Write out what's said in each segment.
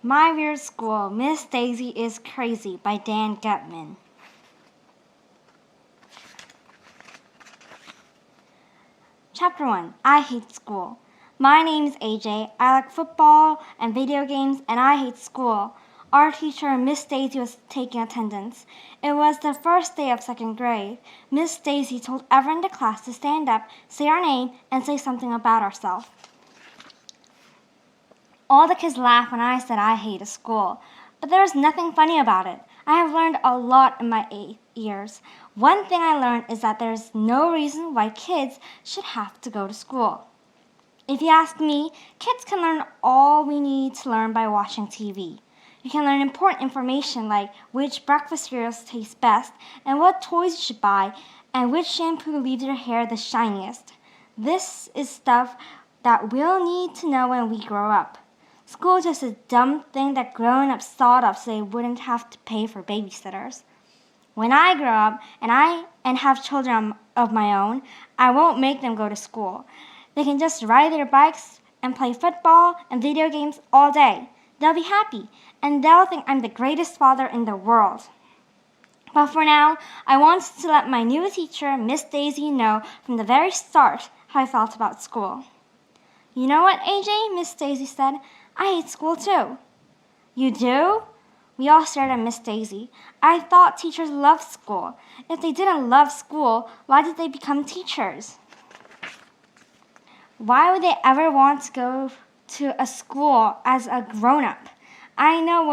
My Weird School, Miss Daisy is Crazy by Dan Gutman. Chapter 1, I Hate School. My name is AJ. I like football and video games, and I hate school. Our teacher, Miss Daisy, was taking attendance. It was the first day of second grade. Miss Daisy told everyone in the class to stand up, say our name, and say something about ourselves. All the kids laughed when I said I hated school, but there was nothing funny about it. I have learned a lot in my 8 years. One thing I learned is that there's no reason why kids should have to go to school. If you ask me, kids can learn all we need to learn by watching TV. You can learn important information like which breakfast cereals taste best and what toys you should buy and which shampoo leaves your hair the shiniest. This is stuff that we'll need to know when we grow up. School is just a dumb thing that grown-ups thought of so they wouldn't have to pay for babysitters. When I grow up and have children of my own, I won't make them go to school. They can just ride their bikes and play football and video games all day. They'll be happy, and they'll think I'm the greatest father in the world. But for now, I wanted to let my new teacher, Miss Daisy, know from the very start how I felt about school. You know what, AJ? Miss Daisy said. I hate school too. You do? We all stared at Miss Daisy. I thought teachers loved school. If they didn't love school, why did they become teachers? Why would they ever want to go to a school as a grown-up? I know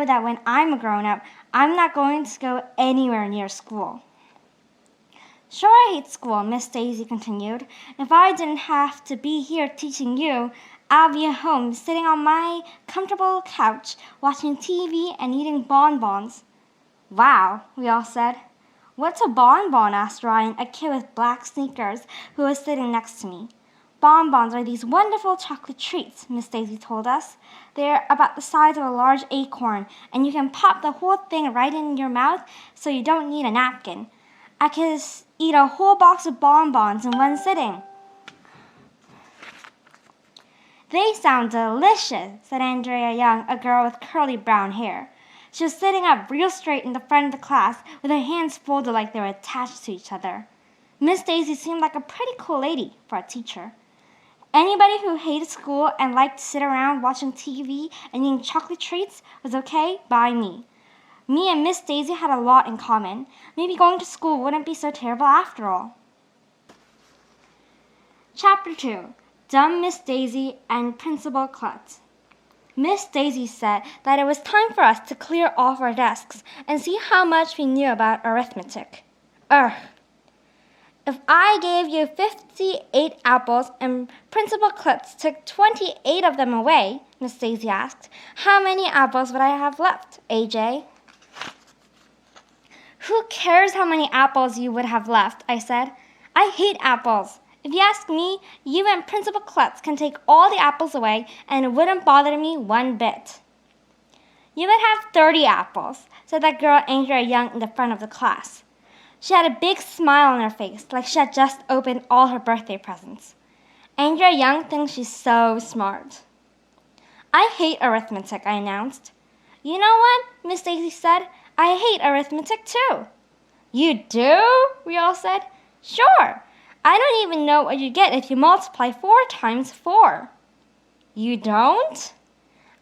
that when I'm a grown-up, I'm not going to go anywhere near school. Sure, I hate school, Miss Daisy continued. If I didn't have to be here teaching you, I'll be at home sitting on my comfortable couch watching TV and eating bonbons. Wow, we all said. What's a bonbon? Asked Ryan, a kid with black sneakers who was sitting next to me. Bonbons are these wonderful chocolate treats, Miss Daisy told us. They're about the size of a large acorn, and you can pop the whole thing right in your mouth so you don't need a napkin. I could eat a whole box of bonbons in one sitting. They sound delicious, said Andrea Young, a girl with curly brown hair. She was sitting up real straight in the front of the class with her hands folded like they were attached to each other. Miss Daisy seemed like a pretty cool lady for a teacher. Anybody who hated school and liked to sit around watching TV and eating chocolate treats was okay by me. Me and Miss Daisy had a lot in common. Maybe going to school wouldn't be so terrible after all. Chapter 2, Dumb Miss Daisy and Principal Klutz. Miss Daisy said that it was time for us to clear off our desks and see how much we knew about arithmetic. If I gave you 58 apples and Principal Klutz took 28 of them away, Miss Daisy asked, how many apples would I have left, AJ? Who cares how many apples you would have left, I said. I hate apples. If you ask me, you and Principal Klutz can take all the apples away and it wouldn't bother me one bit. You would have 30 apples, said that girl Andrea Young in the front of the class. She had a big smile on her face, like she had just opened all her birthday presents. Andrea Young thinks she's so smart. I hate arithmetic, I announced. You know what? Miss Daisy said. I hate arithmetic too. You do? We all said. Sure. I don't even know what you get if you multiply 4 times 4. You don't?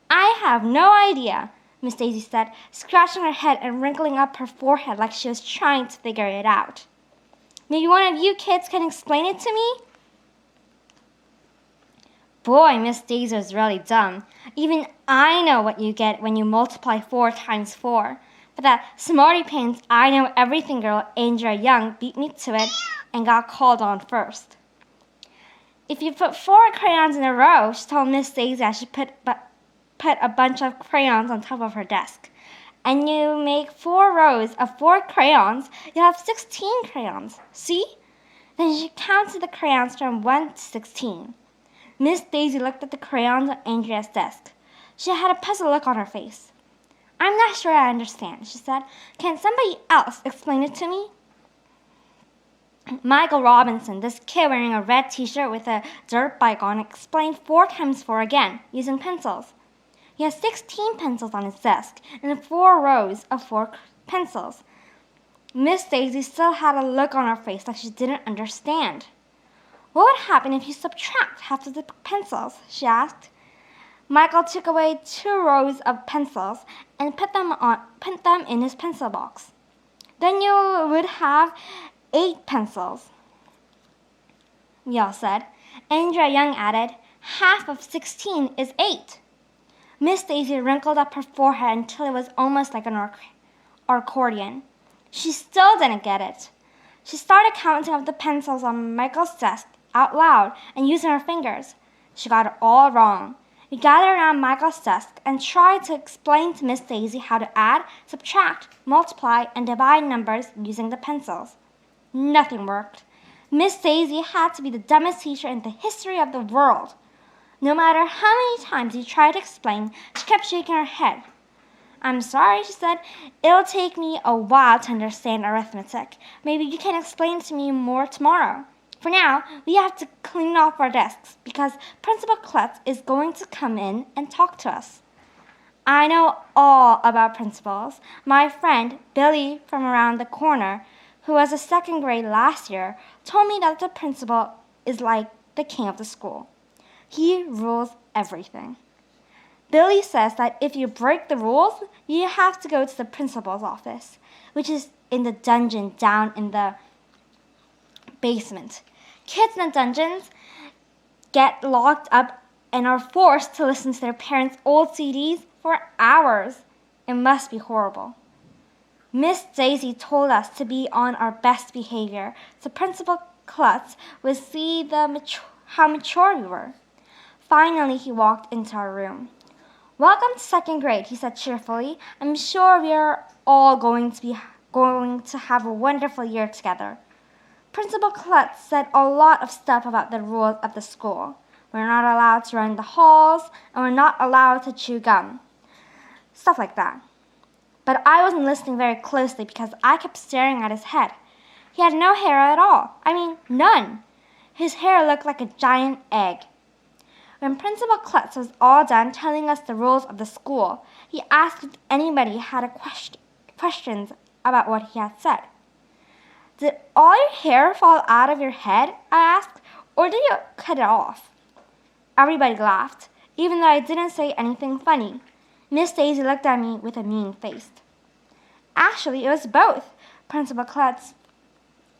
I have no idea, Miss Daisy said, scratching her head and wrinkling up her forehead like she was trying to figure it out. Maybe one of you kids can explain it to me? Boy, Miss Daisy is really dumb. Even I know what you get when you multiply 4 times 4. But that smarty pants I know everything girl Andrea Young beat me to it and got called on first. If you put 4 crayons in a row, she told Miss Daisy as she put a bunch of crayons on top of her desk, and you make 4 rows of 4 crayons, you'll have 16 crayons. See? Then she counted the crayons from 1 to 16. Miss Daisy looked at the crayons on Andrea's desk. She had a puzzled look on her face. I'm not sure I understand, she said. Can somebody else explain it to me? Michael Robinson, this kid wearing a red t-shirt with a dirt bike on, explained 4 times 4 again, using pencils. He has 16 pencils on his desk and 4 rows of 4 pencils. Miss Daisy still had a look on her face like she didn't understand. What would happen if you subtract half of the pencils? She asked. Michael took away 2 rows of pencils and put them in his pencil box. Then you would have 8 pencils, we all said. Andrea Young added, half of 16 is 8. Miss Daisy wrinkled up her forehead until it was almost like an accordion. She still didn't get it. She started counting up the pencils on Michael's desk out loud and using her fingers. She got it all wrong. We gathered around Michael's desk and tried to explain to Miss Daisy how to add, subtract, multiply, and divide numbers using the pencils. Nothing worked. Miss Daisy had to be the dumbest teacher in the history of the world. No matter how many times he tried to explain, she kept shaking her head. I'm sorry, she said. It'll take me a while to understand arithmetic. Maybe you can explain to me more tomorrow. For now, we have to clean off our desks because Principal Klutz is going to come in and talk to us. I know all about principals. My friend, Billy from around the corner, who was a 2nd grade last year, told me that the principal is like the king of the school. He rules everything. Billy says that if you break the rules, you have to go to the principal's office, which is in the dungeon down in the basement. Kids in the dungeons get locked up and are forced to listen to their parents' old CDs for hours. It must be horrible. Miss Daisy told us to be on our best behavior so Principal Klutz would see how mature we were. Finally, he walked into our room. Welcome to 2nd grade, he said cheerfully. I'm sure we are all going to have a wonderful year together. Principal Klutz said a lot of stuff about the rules of the school. We're not allowed to run the halls, and we're not allowed to chew gum. Stuff like that. But I wasn't listening very closely because I kept staring at his head. He had no hair at all. I mean, none. His hair looked like a giant egg. When Principal Klutz was all done telling us the rules of the school, he asked if anybody had questions about what he had said. Did all your hair fall out of your head? I asked, or did you cut it off? Everybody laughed, even though I didn't say anything funny. Miss Daisy looked at me with a mean face. Actually, it was both, Principal Klutz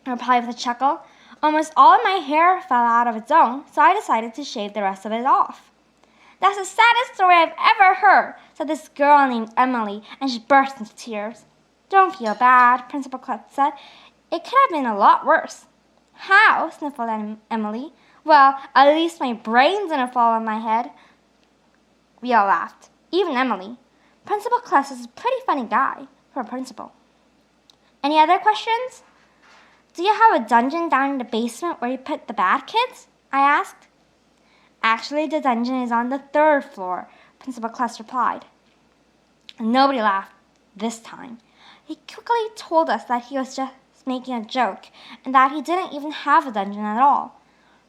replied with a chuckle. Almost all of my hair fell out of its own, so I decided to shave the rest of it off. That's the saddest story I've ever heard, said this girl named Emily, and she burst into tears. Don't feel bad, Principal Klutz said. It could have been a lot worse. How? Sniffled Emily. Well, at least my brains didn't fall on my head. We all laughed, even Emily. Principal Klutz is a pretty funny guy for a principal. Any other questions? Do you have a dungeon down in the basement where you put the bad kids? I asked. Actually, the dungeon is on the 3rd floor, Principal Klutz replied. Nobody laughed this time. He quickly told us that he was just making a joke and that he didn't even have a dungeon at all.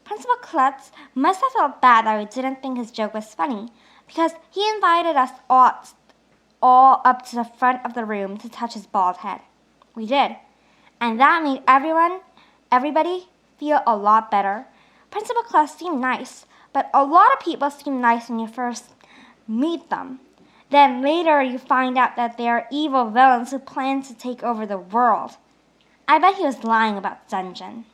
Principal Klutz must have felt bad that we didn't think his joke was funny because he invited us all up to the front of the room to touch his bald head. We did, and that made everybody feel a lot better. Principal Klutz seemed nice, but a lot of people seem nice when you first meet them. Then later you find out that they are evil villains who plan to take over the world. I bet he was lying about the dungeon.